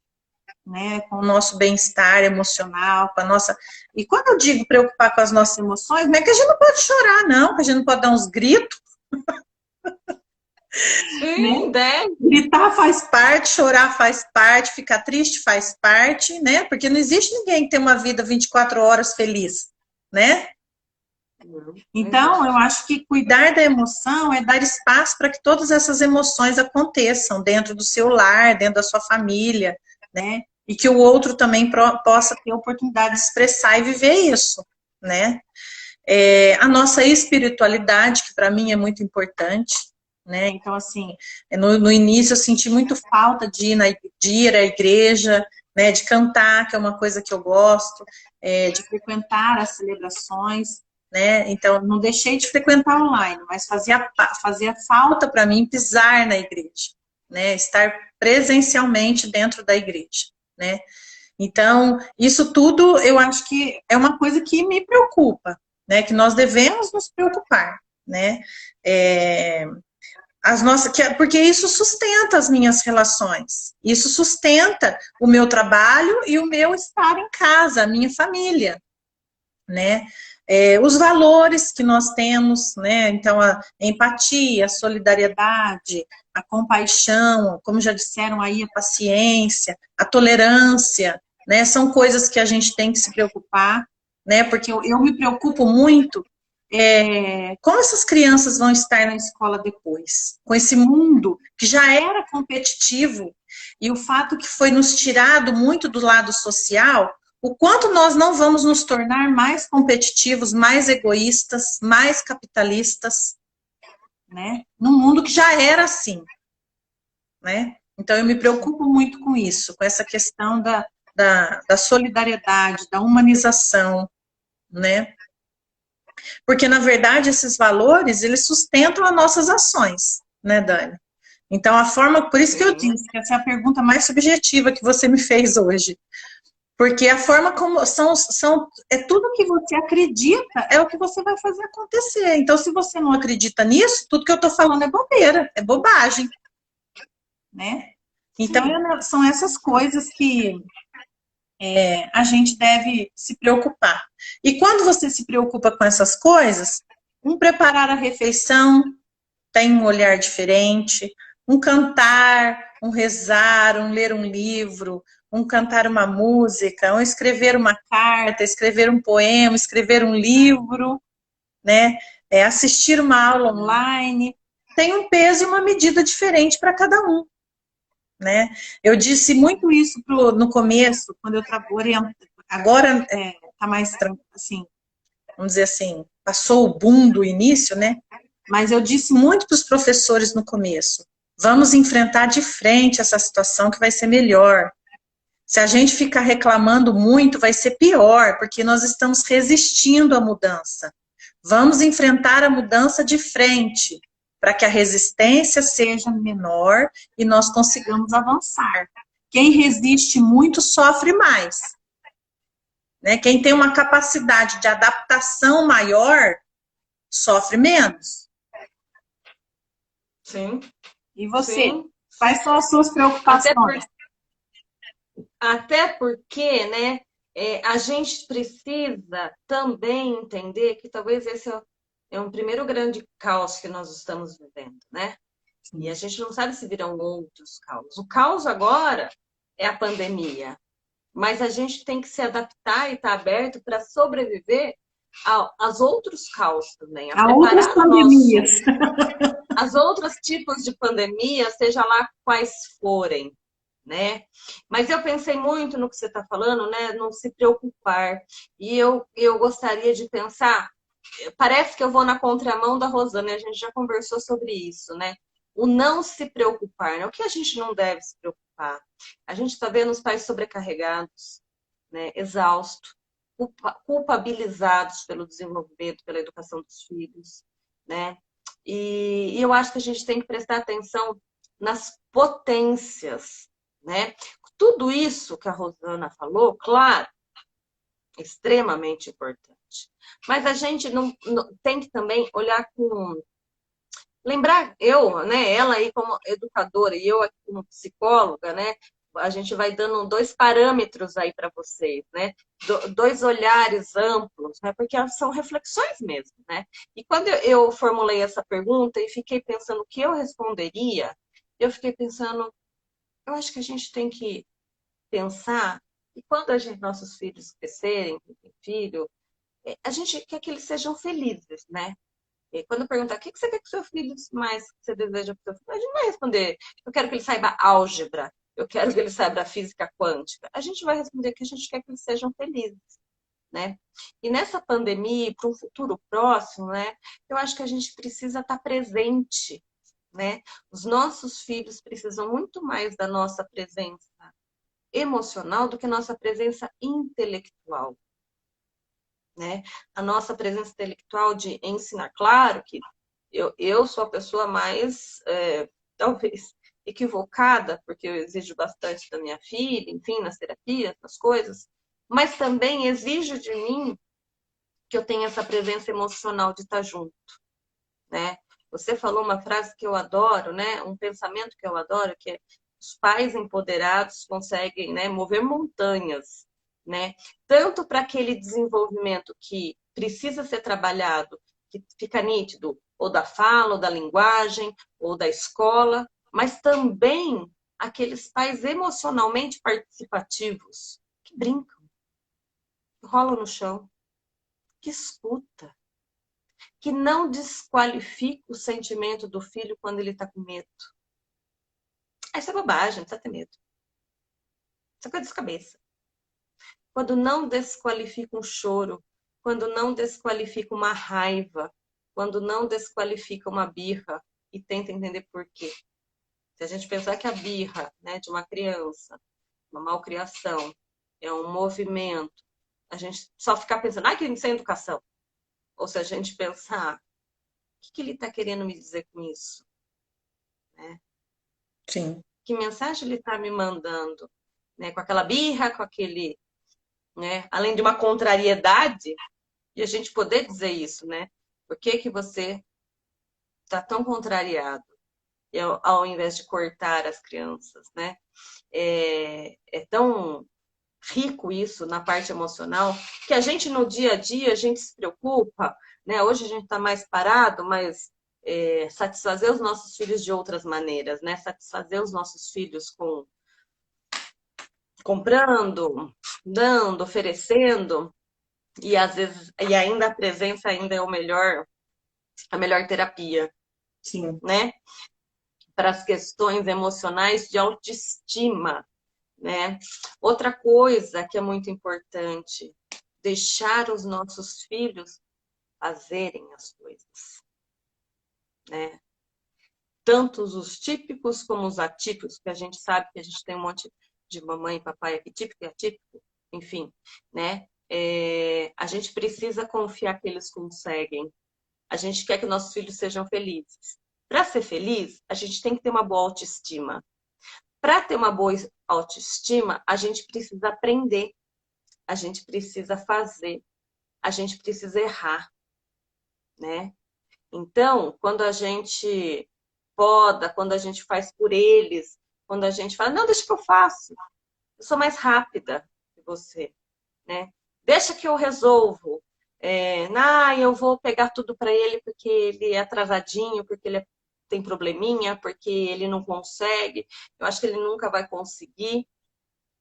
né, com o nosso bem-estar emocional, com a nossa... E quando eu digo preocupar com as nossas emoções, não é que a gente não pode chorar, não, que a gente não pode dar uns gritos. Sim, né? Gritar faz parte, chorar faz parte, ficar triste faz parte, né? Porque não existe ninguém que tem uma vida 24 horas feliz, né? Então, eu acho que cuidar da emoção é dar espaço para que todas essas emoções aconteçam dentro do seu lar, dentro da sua família, né? E que o outro também possa ter a oportunidade de expressar e viver isso, né? A nossa espiritualidade, que para mim é muito importante, né? Então, assim, no início eu senti muito falta de ir à igreja, né? De cantar, que é uma coisa que eu gosto, de frequentar as celebrações, né? Então, não deixei de frequentar online, mas fazia falta para mim pisar na igreja, né? Estar presencialmente dentro da igreja, né? Então, isso tudo eu acho que é uma coisa que me preocupa, né? Que nós devemos nos preocupar, né? Porque isso sustenta as minhas relações, isso sustenta o meu trabalho e o meu estar em casa, a minha família, né? Os valores que nós temos, né? Então, a empatia, a solidariedade, a compaixão, como já disseram aí, a paciência, a tolerância, né? São coisas que a gente tem que se preocupar, né? Porque eu me preocupo muito como essas crianças vão estar na escola depois, com esse mundo que já era competitivo e o fato que foi nos tirado muito do lado social, o quanto nós não vamos nos tornar mais competitivos, mais egoístas, mais capitalistas, né? Num mundo que já era assim, né? Então eu me preocupo muito com isso, com essa questão da solidariedade, da humanização, né? Porque, na verdade, esses valores, eles sustentam as nossas ações, né, Dani? Então, a forma, por isso que eu Sim. disse que essa é a pergunta mais subjetiva que você me fez hoje. Porque a forma como é tudo que você acredita, é o que você vai fazer acontecer. Então, se você não acredita nisso, tudo que eu estou falando é bobeira, é bobagem, né? Então, Sim. são essas coisas que a gente deve se preocupar. E quando você se preocupa com essas coisas, preparar a refeição tem um olhar diferente, cantar, rezar, ler um livro, cantar uma música, escrever uma carta, escrever um poema, escrever um livro, né? Assistir uma aula online, tem um peso e uma medida diferente para cada um, né? Eu disse muito isso no começo, quando eu trabalhei, agora está mais assim, vamos dizer assim, passou o boom do início, né? Mas eu disse muito para os professores no começo: vamos enfrentar de frente essa situação que vai ser melhor. Se a gente ficar reclamando muito, vai ser pior, porque nós estamos resistindo à mudança. Vamos enfrentar a mudança de frente, para que a resistência seja menor e nós consigamos avançar. Quem resiste muito sofre mais, né? Quem tem uma capacidade de adaptação maior sofre menos. Sim. E você? Sim. Quais são as suas Até, por, preocupações? até porque, né, a gente precisa também entender que talvez esse é um primeiro grande caos que nós estamos vivendo, né? E a gente não sabe se virão outros caos. O caos agora é a pandemia, mas a gente tem que se adaptar e estar aberto para sobreviver aos outros caos também, a Há outras preparar o pandemias. nosso, as outros tipos de pandemia, seja lá quais forem, né? Mas eu pensei muito no que você está falando, né? Não se preocupar. E eu gostaria de pensar, parece que eu vou na contramão da Rosana, a gente já conversou sobre isso, né? O não se preocupar, né? O que a gente não deve se preocupar? A gente está vendo os pais sobrecarregados, né? Exaustos, culpabilizados pelo desenvolvimento, pela educação dos filhos, né? E eu acho que a gente tem que prestar atenção nas potências, né? Tudo isso que a Rosana falou, claro, extremamente importante. Mas a gente não tem que também olhar com. Lembrar, eu, né, ela aí como educadora e eu aqui como psicóloga, né, a gente vai dando dois parâmetros aí para vocês, né, dois olhares amplos, né, porque são reflexões mesmo, né. E quando eu formulei essa pergunta e fiquei pensando o que eu responderia, eu fiquei pensando, eu acho que a gente tem que pensar que quando nossos filhos crescerem, filho, a gente quer que eles sejam felizes, né? E quando perguntar o que você quer que seu filho mais que você deseja para o seu filho, a gente não vai responder, eu quero que ele saiba álgebra, eu quero que ele saiba física quântica. A gente vai responder que a gente quer que eles sejam felizes, né? E nessa pandemia, para um futuro próximo, né, eu acho que a gente precisa estar presente, né? Os nossos filhos precisam muito mais da nossa presença emocional do que nossa presença intelectual, né? A nossa presença intelectual de ensinar, claro que eu sou a pessoa mais, talvez, equivocada, porque eu exijo bastante da minha filha, enfim, nas terapias, nas coisas, mas também exijo de mim que eu tenha essa presença emocional de estar junto, né? Você falou uma frase que eu adoro, né? Um pensamento que eu adoro, que é os pais empoderados conseguem, né, mover montanhas, né? Tanto para aquele desenvolvimento que precisa ser trabalhado, que fica nítido, ou da fala, ou da linguagem, ou da escola, mas também aqueles pais emocionalmente participativos, que brincam, que rolam no chão, que escuta, que não desqualifica o sentimento do filho quando ele está com medo. Essa é bobagem, não precisa ter medo. Isso é coisa de cabeça. Quando não desqualifica um choro, quando não desqualifica uma raiva, quando não desqualifica uma birra e tenta entender por quê. Se a gente pensar que a birra, né, de uma criança, uma malcriação, é um movimento, a gente só ficar pensando, que sem educação. ou se a gente pensar, o que ele está querendo me dizer com isso? Né? Sim. Que mensagem ele está me mandando? Né? Com aquela birra, com aquele, né? Além de uma contrariedade, e a gente poder dizer isso, né? Por que que você está tão contrariado? Ao invés de cortar as crianças, né? É tão rico isso na parte emocional, que a gente no dia a dia, a gente se preocupa, né? Hoje a gente está mais parado, mas satisfazer os nossos filhos de outras maneiras, né? Satisfazer os nossos filhos com comprando, dando, oferecendo, e às vezes, e ainda a presença ainda é a melhor terapia, Sim. né? Para as questões emocionais de autoestima, né? Outra coisa que é muito importante, deixar os nossos filhos fazerem as coisas, né? Tanto os típicos como os atípicos, que a gente sabe que a gente tem um monte de mamãe e papai aqui, típico e atípico, enfim, né? A gente precisa confiar que eles conseguem. A gente quer que nossos filhos sejam felizes. Para ser feliz, a gente tem que ter uma boa autoestima. Para ter uma boa autoestima, a gente precisa aprender, a gente precisa fazer, a gente precisa errar, né? Então, quando a gente poda, quando a gente faz por eles, quando a gente fala, não, deixa que eu faço, eu sou mais rápida que você, né? Deixa que eu resolvo. Eu vou pegar tudo para ele porque ele é atrasadinho, porque tem probleminha, porque ele não consegue. Eu acho que ele nunca vai conseguir.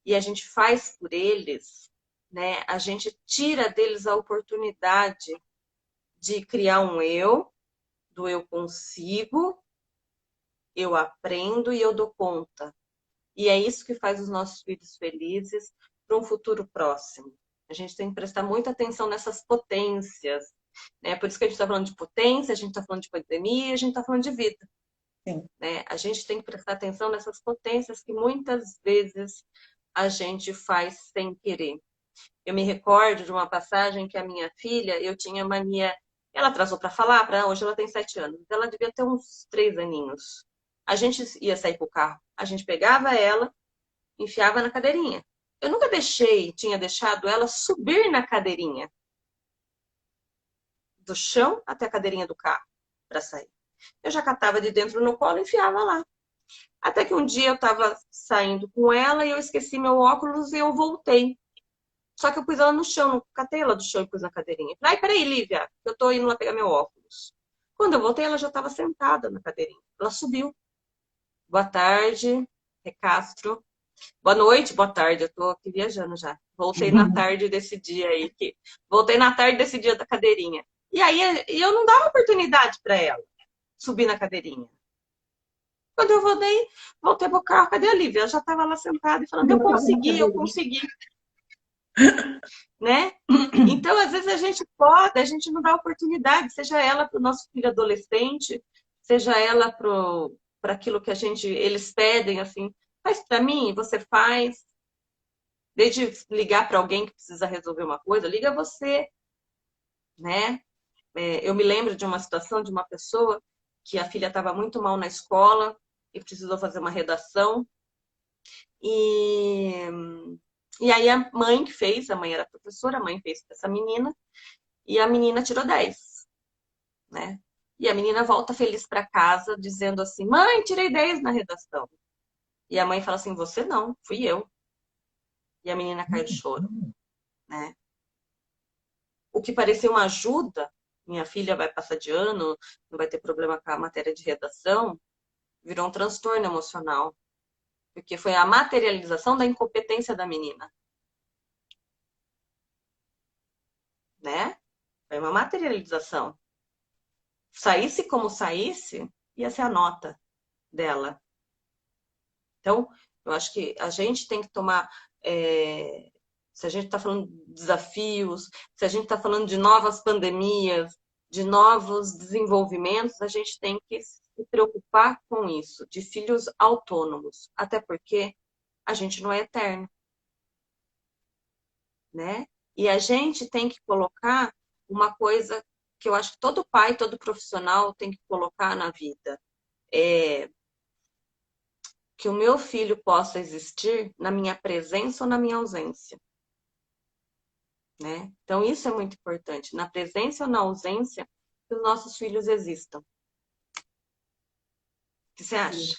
E a gente faz por eles, né? A gente tira deles a oportunidade de criar um eu, do eu consigo, eu aprendo e eu dou conta. E é isso que faz os nossos filhos felizes para um futuro próximo. A gente tem que prestar muita atenção nessas potências, né? Por isso que a gente está falando de potência, a gente está falando de pandemia, a gente está falando de vida. Sim. Né? A gente tem que prestar atenção nessas potências que muitas vezes a gente faz sem querer. Eu me recordo de uma passagem que a minha filha, eu tinha mania, ela atrasou para falar, hoje ela tem 7 anos, ela devia ter uns 3 aninhos. A gente ia sair com o carro, a gente pegava ela, enfiava na cadeirinha. Eu nunca tinha deixado ela subir na cadeirinha, do chão até a cadeirinha do carro, para sair. Eu já catava de dentro no colo e enfiava lá. Até que um dia eu estava saindo com ela e eu esqueci meu óculos e eu voltei. Só que eu pus ela no chão, não catei ela do chão e pus na cadeirinha. Falei, ai, peraí, Lívia, eu tô indo lá pegar meu óculos. Quando eu voltei, ela já estava sentada na cadeirinha. Ela subiu. Boa tarde, Recastro. Boa noite, boa tarde. Eu tô aqui viajando já. Voltei na tarde desse dia aí. Voltei na tarde desse dia da cadeirinha. E aí eu não dava oportunidade para ela subir na cadeirinha. Quando eu voltei pro carro, cadê a Lívia? Ela já estava lá sentada e falando, eu consegui. Né? Então, às vezes a gente pode, a gente não dá oportunidade, seja ela para o nosso filho adolescente, seja ela para aquilo que eles pedem, assim, faz para mim, você faz. Desde ligar para alguém que precisa resolver uma coisa, liga você, né? Eu me lembro de uma situação de uma pessoa que a filha estava muito mal na escola e precisou fazer uma redação. E aí a mãe que fez, a mãe era professora, a mãe fez para essa menina, e a menina tirou 10, né? E a menina volta feliz para casa, dizendo assim, mãe, tirei 10 na redação. E a mãe fala assim, você não, fui eu. E a menina cai do choro, né? O que parecia uma ajuda, minha filha vai passar de ano, não vai ter problema com a matéria de redação, virou um transtorno emocional. Porque foi a materialização da incompetência da menina. Né? Foi uma materialização. Saísse como saísse, ia ser a nota dela. Então, eu acho que a gente tem que tomar. Se a gente está falando de desafios, se a gente está falando de novas pandemias, de novos desenvolvimentos, a gente tem que se preocupar com isso, de filhos autônomos. Até porque a gente não é eterno. Né? E a gente tem que colocar uma coisa que eu acho que todo pai, todo profissional tem que colocar na vida. É que o meu filho possa existir na minha presença ou na minha ausência, né? Então, isso é muito importante. Na presença ou na ausência, que os nossos filhos existam. O que você acha?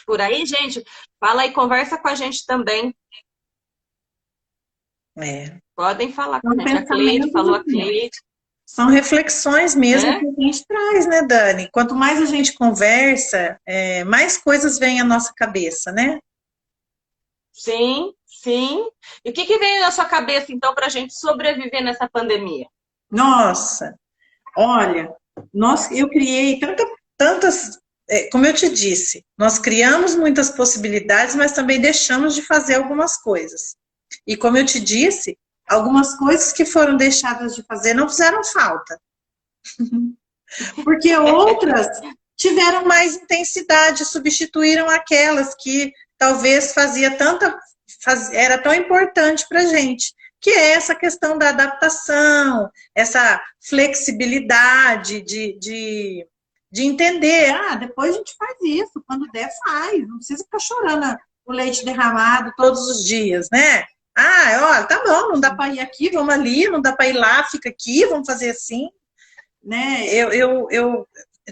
Por aí, gente, fala aí, conversa com a gente também. Podem falar com a gente. A Cleide falou, a Cleide. São reflexões mesmo né? que a gente traz, né, Dani? Quanto mais a gente conversa, mais coisas vêm à nossa cabeça, né? Sim, sim. E o que veio na sua cabeça, então, para a gente sobreviver nessa pandemia? Nossa, olha, eu criei tantas, como eu te disse, nós criamos muitas possibilidades, mas também deixamos de fazer algumas coisas. E como eu te disse, algumas coisas que foram deixadas de fazer não fizeram falta. Porque outras tiveram mais intensidade, substituíram aquelas que talvez era tão importante para a gente, que é essa questão da adaptação, essa flexibilidade de entender, depois a gente faz isso, quando der faz, não precisa ficar chorando o leite derramado todos os dias, né? Olha, tá bom, não dá para ir aqui, vamos ali, não dá para ir lá, fica aqui, vamos fazer assim, né? Eu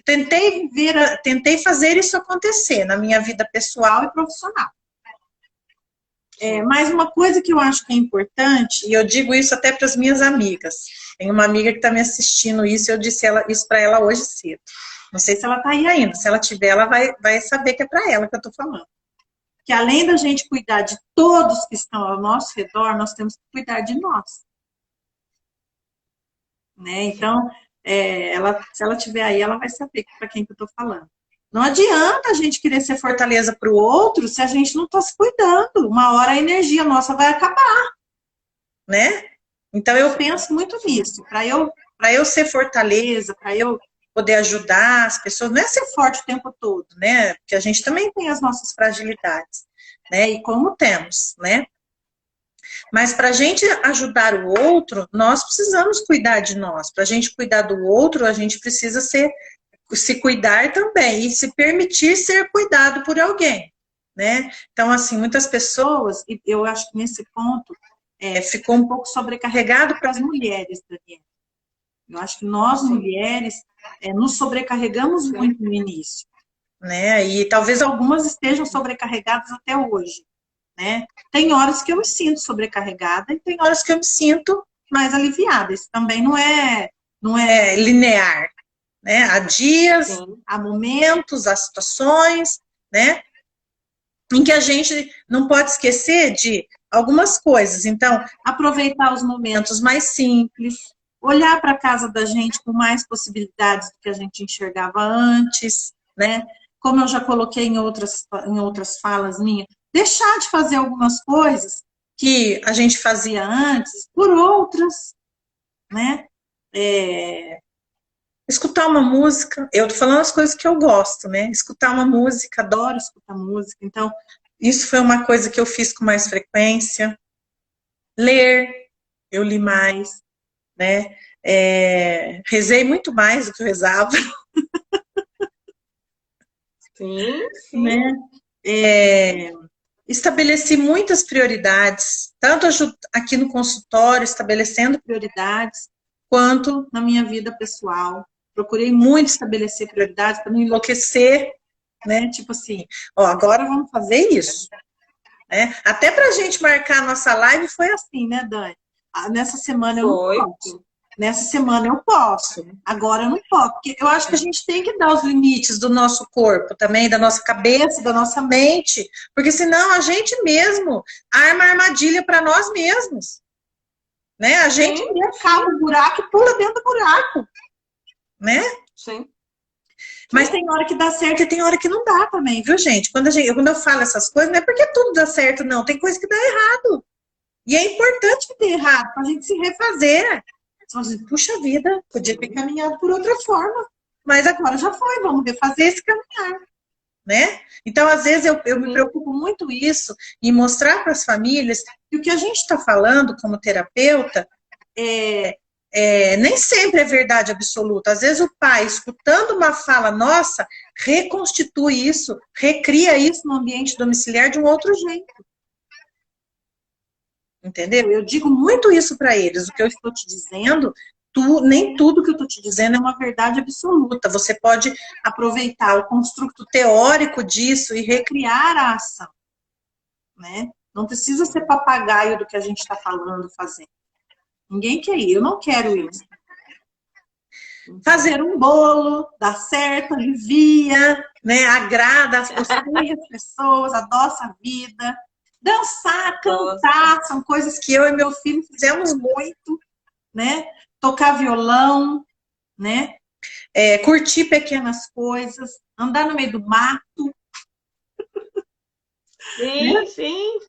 tentei fazer isso acontecer na minha vida pessoal e profissional. Mas uma coisa que eu acho que é importante, e eu digo isso até para as minhas amigas, tem uma amiga que está me assistindo isso, e eu disse isso para ela hoje cedo. Não sei se ela está aí ainda, se ela tiver, ela vai saber que é para ela que eu estou falando. Que além da gente cuidar de todos que estão ao nosso redor, nós temos que cuidar de nós. Né? Então, se ela tiver aí, ela vai saber para quem que eu estou falando. Não adianta a gente querer ser fortaleza para o outro se a gente não está se cuidando. Uma hora a energia nossa vai acabar, né? Então eu penso muito nisso. Para eu ser fortaleza, para eu poder ajudar as pessoas, não é ser forte o tempo todo, né? Porque a gente também tem as nossas fragilidades, né? E como temos, né? Mas para a gente ajudar o outro, nós precisamos cuidar de nós. Para a gente cuidar do outro, a gente precisa se cuidar também e se permitir ser cuidado por alguém, né? Então, assim, muitas pessoas, e eu acho que nesse ponto, ficou um pouco sobrecarregado para as mulheres, Daniela. Eu acho que nós, mulheres, nos sobrecarregamos muito no início, né? E talvez algumas estejam sobrecarregadas até hoje, né? Tem horas que eu me sinto sobrecarregada e tem horas que eu me sinto mais aliviada. Isso também não é linear, né? Há dias, sim, há momentos, há situações, né? Em que a gente não pode esquecer de algumas coisas. Então, aproveitar os momentos mais simples, olhar para a casa da gente com mais possibilidades do que a gente enxergava antes, né? Como eu já coloquei em outras falas minhas, deixar de fazer algumas coisas que a gente fazia antes por outras, né? Escutar uma música, eu tô falando as coisas que eu gosto, né? Escutar uma música, adoro escutar música, então isso foi uma coisa que eu fiz com mais frequência. Ler, eu li mais, né? Rezei muito mais do que eu rezava. Sim, sim. Né? Estabeleci muitas prioridades, tanto aqui no consultório, estabelecendo prioridades, quanto na minha vida pessoal. Procurei muito estabelecer prioridades para não enlouquecer, né? Tipo assim, agora vamos fazer isso. Né? Até para a gente marcar a nossa live foi assim, né, Dani? Nessa semana eu não posso. Nessa semana eu posso, agora eu não posso. Porque eu acho que a gente tem que dar os limites do nosso corpo também, da nossa cabeça, da nossa mente, porque senão a gente mesmo arma armadilha para nós mesmos. Né? A gente mesmo cava o buraco e pula dentro do buraco. Né? Sim. Mas tem hora que dá certo e tem hora que não dá também, viu, gente? Quando eu falo essas coisas, não é porque tudo dá certo, não. Tem coisa que dá errado. E é importante que dê errado, para a gente se refazer. Puxa vida, podia ter caminhado por outra forma. Mas agora já foi, vamos refazer esse caminhar. Né? Então, às vezes, eu me preocupo muito isso e mostrar para as famílias que o que a gente está falando como terapeuta nem sempre é verdade absoluta. Às vezes o pai, escutando uma fala nossa, reconstitui isso, recria isso no ambiente domiciliar de um outro jeito. Entendeu? Eu digo muito isso para eles. O que eu estou te dizendo, nem tudo que eu estou te dizendo é uma verdade absoluta. Você pode aproveitar o construto teórico disso e recriar a ação. Né? Não precisa ser papagaio do que a gente está falando, fazendo. Ninguém quer ir, eu não quero isso. Fazer um bolo, dá certo, alivia, né? Agrada as pessoas, adoça a vida. Dançar, cantar, são coisas que eu e meu filho fizemos muito, né? Tocar violão, né? Curtir pequenas coisas, andar no meio do mato. Sim, né? Sim.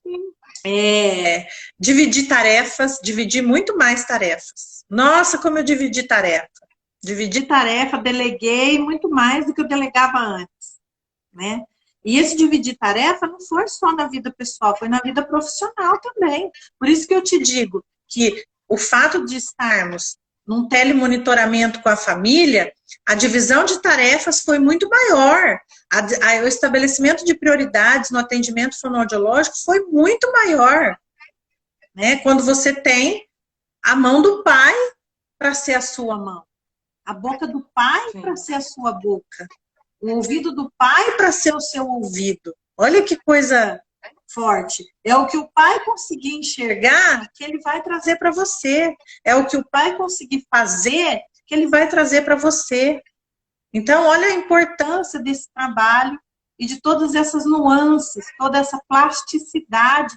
Dividir tarefas, dividir muito mais tarefas. Nossa, como eu dividi tarefa. Dividi tarefa, deleguei muito mais do que eu delegava antes, né? E esse dividir tarefa não foi só na vida pessoal, foi na vida profissional também. Por isso que eu te digo que o fato de estarmos num telemonitoramento com a família, a divisão de tarefas foi muito maior. O estabelecimento de prioridades no atendimento fonoaudiológico foi muito maior. Né? Quando você tem a mão do pai para ser a sua mão, a boca do pai para ser a sua boca, o ouvido do pai para ser o seu ouvido. Olha que coisa forte. É o que o pai conseguir enxergar que ele vai trazer para você. É o que o pai conseguir fazer que ele vai trazer para você. Então, olha a importância desse trabalho e de todas essas nuances, toda essa plasticidade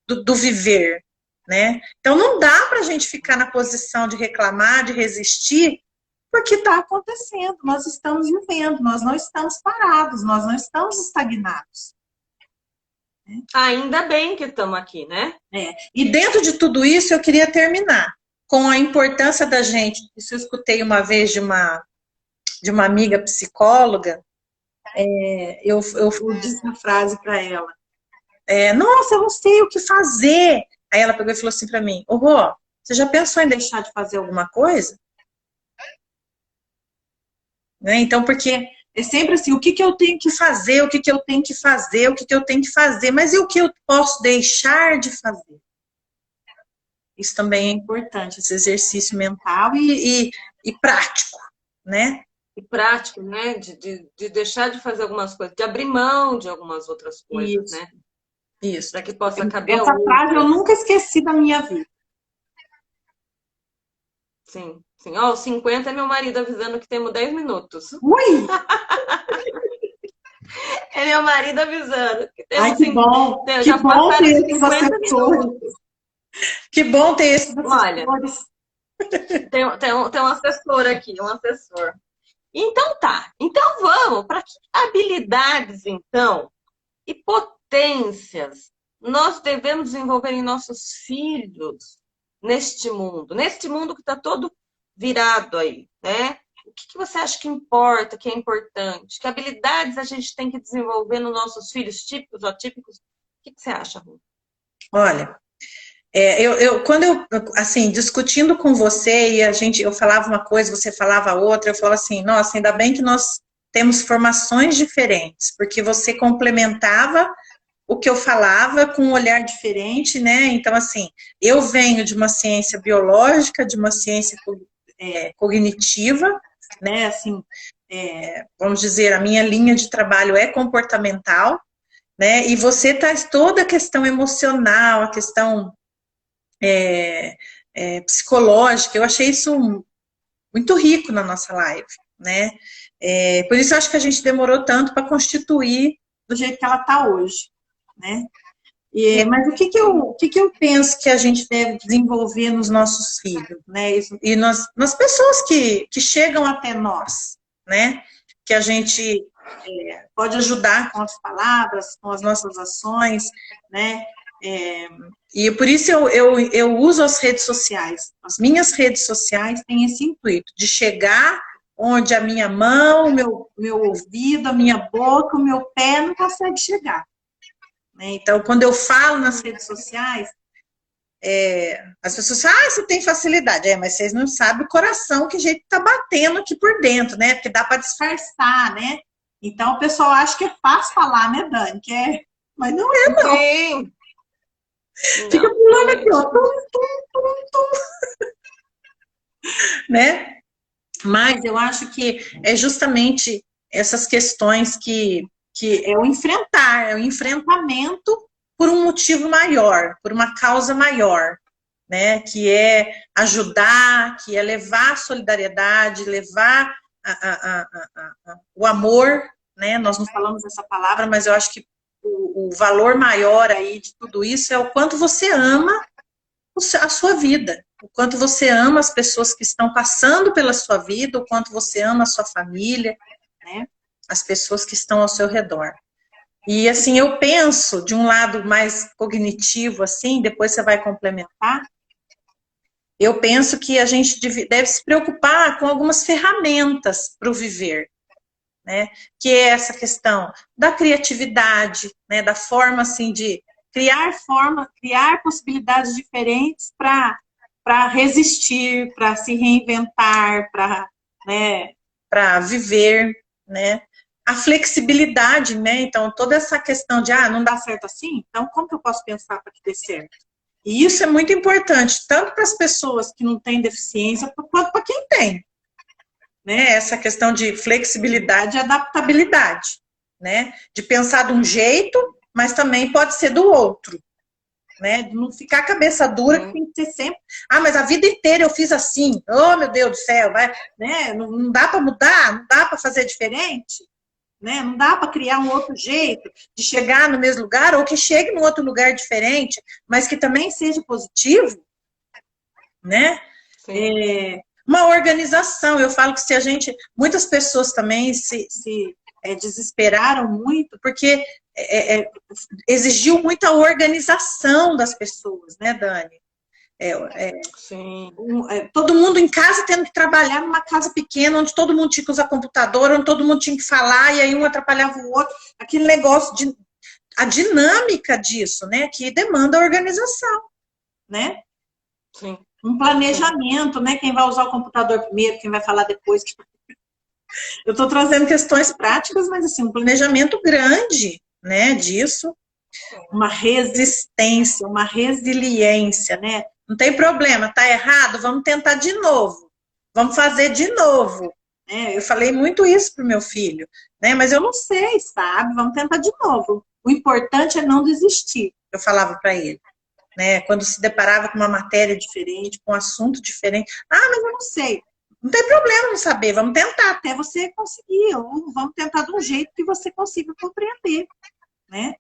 do viver. Né? Então, não dá para a gente ficar na posição de reclamar, de resistir, porque está acontecendo, nós estamos vivendo, nós não estamos parados, nós não estamos estagnados. Ainda bem que estamos aqui, né? E dentro de tudo isso, eu queria terminar com a importância da gente, isso eu escutei uma vez de uma amiga psicóloga, eu disse uma frase para ela, nossa, eu não sei o que fazer. Aí ela pegou e falou assim para mim, Rô, você já pensou em deixar de fazer alguma coisa? Né? Então, porque é sempre assim, o que eu tenho que fazer, o que eu tenho que fazer, o que eu tenho que fazer, mas e o que eu posso deixar de fazer? Isso também é importante, esse exercício mental e prático, né? E prático, né? De deixar de fazer algumas coisas, de abrir mão de algumas outras coisas, isso, né? Isso. Para que possa caber essa frase eu nunca esqueci da minha vida. Sim, sim. Ó, 50 é meu marido avisando que temos 10 minutos. Ui! É meu marido avisando que temos. Ai, que bom! Já que bom ter esses assessores. Que bom ter esses assessores. Olha, tem um assessor aqui, um assessor. Então tá. Então vamos para que habilidades, então, e potências nós devemos desenvolver em nossos filhos neste mundo que está todo virado aí, né? O que você acha que importa, que é importante? Que habilidades a gente tem que desenvolver nos nossos filhos, típicos ou atípicos? O que você acha, Ru? Olha, quando eu, assim, discutindo com você e eu falava uma coisa, você falava outra, eu falo assim, nossa, ainda bem que nós temos formações diferentes, porque você complementava o que eu falava com um olhar diferente, né? Então, assim, eu venho de uma ciência biológica, de uma ciência cognitiva, né? Assim, vamos dizer, a minha linha de trabalho é comportamental, né? E você traz toda a questão emocional, a questão psicológica. Eu achei isso muito rico na nossa live, né? Por isso eu acho que a gente demorou tanto para constituir do jeito que ela está hoje, né? Mas o que eu penso que a gente deve desenvolver nos nossos filhos, né? E nas pessoas que chegam até nós, né? Que a gente pode ajudar com as palavras, com as nossas ações, né? E por isso eu uso as redes sociais. As minhas redes sociais têm esse intuito de chegar onde a minha mão, o meu ouvido, a minha boca, o meu pé não consegue chegar. Então, quando eu falo nas redes sociais, as pessoas falam, você tem facilidade. Mas vocês não sabem o coração, que jeito tá batendo aqui por dentro, né? Porque dá para disfarçar, né? Então o pessoal acha que é fácil falar, né, Dani? Mas não é, não. Sim. Fica pulando aqui, ó. Tum, tum, tum, tum. Né? Mas eu acho que é justamente essas questões que é o enfrentar, é o enfrentamento por um motivo maior, por uma causa maior, né? Que é ajudar, que é levar a solidariedade, levar o amor, né? Nós não falamos essa palavra, mas eu acho que o valor maior aí de tudo isso é o quanto você ama a sua vida, o quanto você ama as pessoas que estão passando pela sua vida, o quanto você ama a sua família, né? As pessoas que estão ao seu redor. E assim, eu penso de um lado mais cognitivo, assim, depois você vai complementar, eu penso que a gente deve se preocupar com algumas ferramentas para o viver, né? Que é essa questão da criatividade, né? Da forma, assim, de criar possibilidades diferentes para resistir, para se reinventar, para viver, né? A flexibilidade, né? Então, toda essa questão de, não dá certo assim, então como que eu posso pensar para que dê certo? E isso é muito importante, tanto para as pessoas que não têm deficiência, quanto para quem tem, né? Essa questão de flexibilidade e adaptabilidade, né? De pensar de um jeito, mas também pode ser do outro, né? De não ficar cabeça dura, que tem que ser sempre, mas a vida inteira eu fiz assim, oh meu Deus do céu, vai, né? Não dá para mudar, não dá para fazer diferente, né? Não dá para criar um outro jeito de chegar no mesmo lugar, ou que chegue num outro lugar diferente, mas que também seja positivo, né? Uma organização, eu falo que se a gente, muitas pessoas também se desesperaram muito, porque exigiu muita organização das pessoas, né, Dani? Todo mundo em casa tendo que trabalhar numa casa pequena, onde todo mundo tinha que usar computador, onde todo mundo tinha que falar, e aí um atrapalhava o outro, aquele negócio a dinâmica disso, né, que demanda organização, né? Sim. Um planejamento, né? Quem vai usar o computador primeiro, quem vai falar depois. Eu estou trazendo questões práticas, mas assim, um planejamento grande, né, disso, uma resistência, uma resiliência, né? Não tem problema, tá errado, vamos tentar de novo, vamos fazer de novo. Eu falei muito isso pro meu filho, né? Mas eu não sei, sabe? Vamos tentar de novo. O importante é não desistir, eu falava para ele. Né, quando se deparava com uma matéria diferente, com um assunto diferente. Mas eu não sei. Não tem problema não saber, vamos tentar até você conseguir, ou vamos tentar de um jeito que você consiga compreender, né?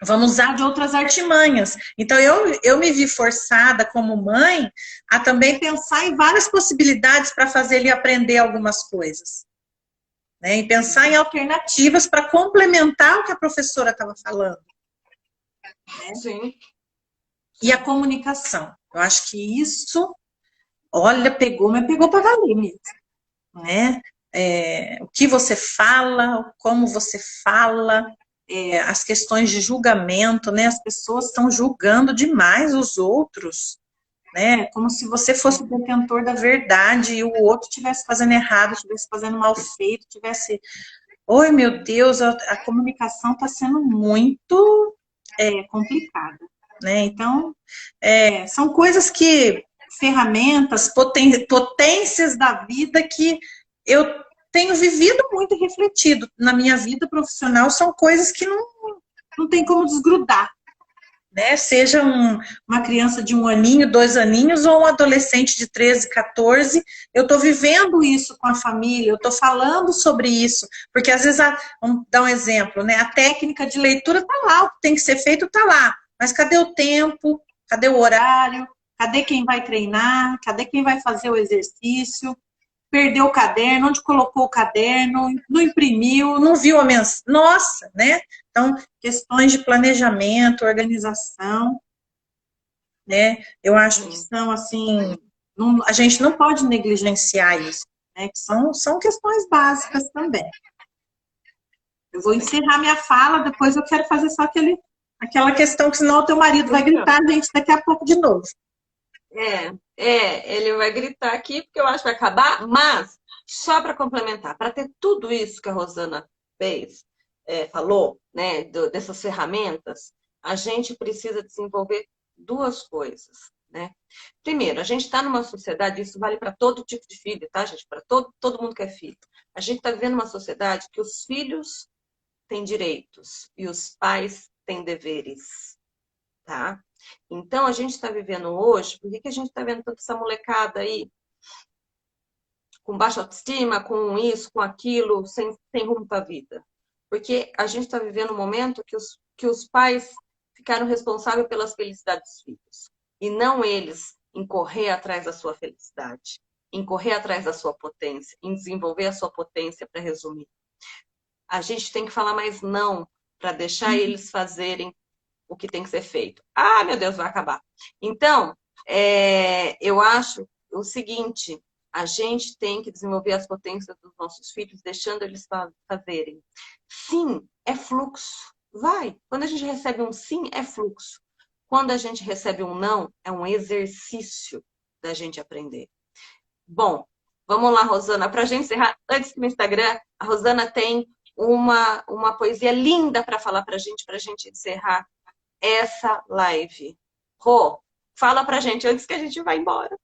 Vamos usar de outras artimanhas. Então, eu me vi forçada como mãe a também pensar em várias possibilidades para fazer ele aprender algumas coisas. Né, e pensar em alternativas para complementar o que a professora estava falando. Né? Sim. E a comunicação. Eu acho que isso, olha, mas pegou para valer mesmo. Né? O que você fala, como você fala, as questões de julgamento, né? As pessoas estão julgando demais os outros, né? Como se você fosse o detentor da verdade e o outro estivesse fazendo errado, estivesse fazendo mal feito, estivesse... Oi, meu Deus, a comunicação está sendo muito complicada. Né? Então, são coisas ferramentas, potências da vida que eu tenho vivido muito e refletido na minha vida profissional, são coisas que não tem como desgrudar. Né? Seja uma criança de 1 aninho, 2 aninhos, ou um adolescente de 13, 14, eu estou vivendo isso com a família, eu estou falando sobre isso, porque às vezes, vamos dar um exemplo, né? A técnica de leitura está lá, o que tem que ser feito está lá, mas cadê o tempo, cadê o horário, cadê quem vai treinar, cadê quem vai fazer o exercício, perdeu o caderno, onde colocou o caderno, não imprimiu, não viu a mensagem, nossa, né? Então, questões de planejamento, organização, né? Eu acho que são, assim, a gente não pode negligenciar isso, né? Que são questões básicas também. Eu vou encerrar minha fala, depois eu quero fazer só aquele Aquela questão que senão o teu marido vai gritar a gente daqui a pouco de novo. Ele vai gritar aqui porque eu acho que vai acabar, mas só para complementar, para ter tudo isso que a Rosana fez, falou, né, dessas ferramentas, a gente precisa desenvolver duas coisas, né? Primeiro, a gente está numa sociedade, isso vale para todo tipo de filho, tá, gente? Para todo mundo que é filho. A gente está vivendo uma sociedade que os filhos têm direitos e os pais têm deveres, tá? Então, a gente está vivendo hoje, por que a gente está vendo tanta essa molecada aí com baixa autoestima, com isso, com aquilo, sem rumo para a vida? Porque a gente está vivendo um momento que os pais ficaram responsáveis pelas felicidades dos filhos. E não eles em correr atrás da sua felicidade, em correr atrás da sua potência, em desenvolver a sua potência, para resumir. A gente tem que falar mais não, para deixar eles fazerem o que tem que ser feito. Ah, meu Deus, vai acabar. Então, eu acho o seguinte, a gente tem que desenvolver as potências dos nossos filhos, deixando eles fazerem. Sim, é fluxo. Vai. Quando a gente recebe um sim, é fluxo. Quando a gente recebe um não, é um exercício da gente aprender. Bom, vamos lá, Rosana. Para a gente encerrar, antes que no Instagram, a Rosana tem uma poesia linda para falar para a gente encerrar essa live. Rô, fala pra gente antes que a gente vá embora.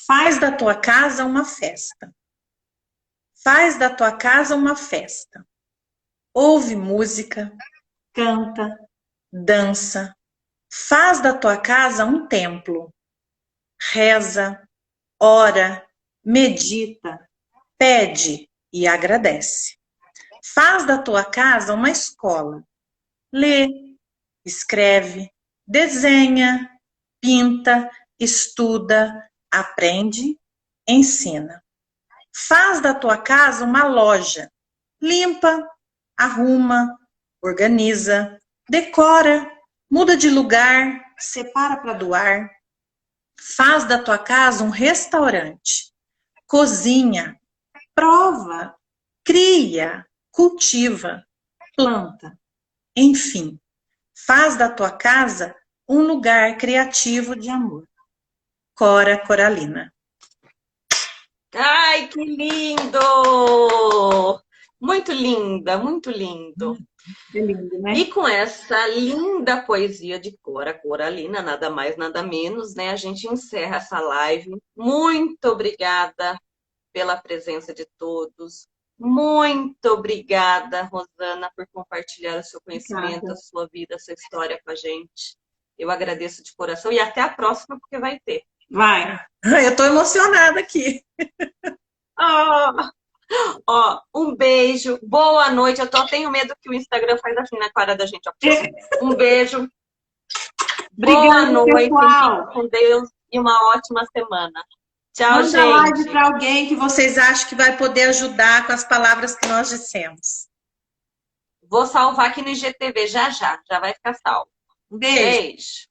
Faz da tua casa uma festa. Faz da tua casa uma festa. Ouve música, canta, dança. Faz da tua casa um templo. Reza, ora, medita, pede e agradece. Faz da tua casa uma escola. Lê, escreve, desenha, pinta, estuda, aprende, ensina. Faz da tua casa uma loja. Limpa, arruma, organiza, decora, muda de lugar, separa para doar. Faz da tua casa um restaurante. Cozinha, prova, cria, cultiva, planta. Enfim, faz da tua casa um lugar criativo de amor. Cora Coralina. Ai, que lindo! Muito linda, muito lindo. É lindo, né? E com essa linda poesia de Cora Coralina, nada mais, nada menos, né? A gente encerra essa live. Muito obrigada pela presença de todos. Muito obrigada, Rosana, por compartilhar o seu conhecimento, a sua vida, a sua história com a gente. Eu agradeço de coração e até a próxima, porque vai ter. Vai. Eu tô emocionada aqui. Um beijo, boa noite. Tenho medo que o Instagram faz assim na cara da gente. Um beijo. Boa noite, pessoal. fiquem com Deus e uma ótima semana. Tchau, Manda gente. live para alguém que vocês acham que vai poder ajudar com as palavras que nós dissemos. Vou salvar aqui no IGTV já vai ficar salvo. Um beijo. Beijo.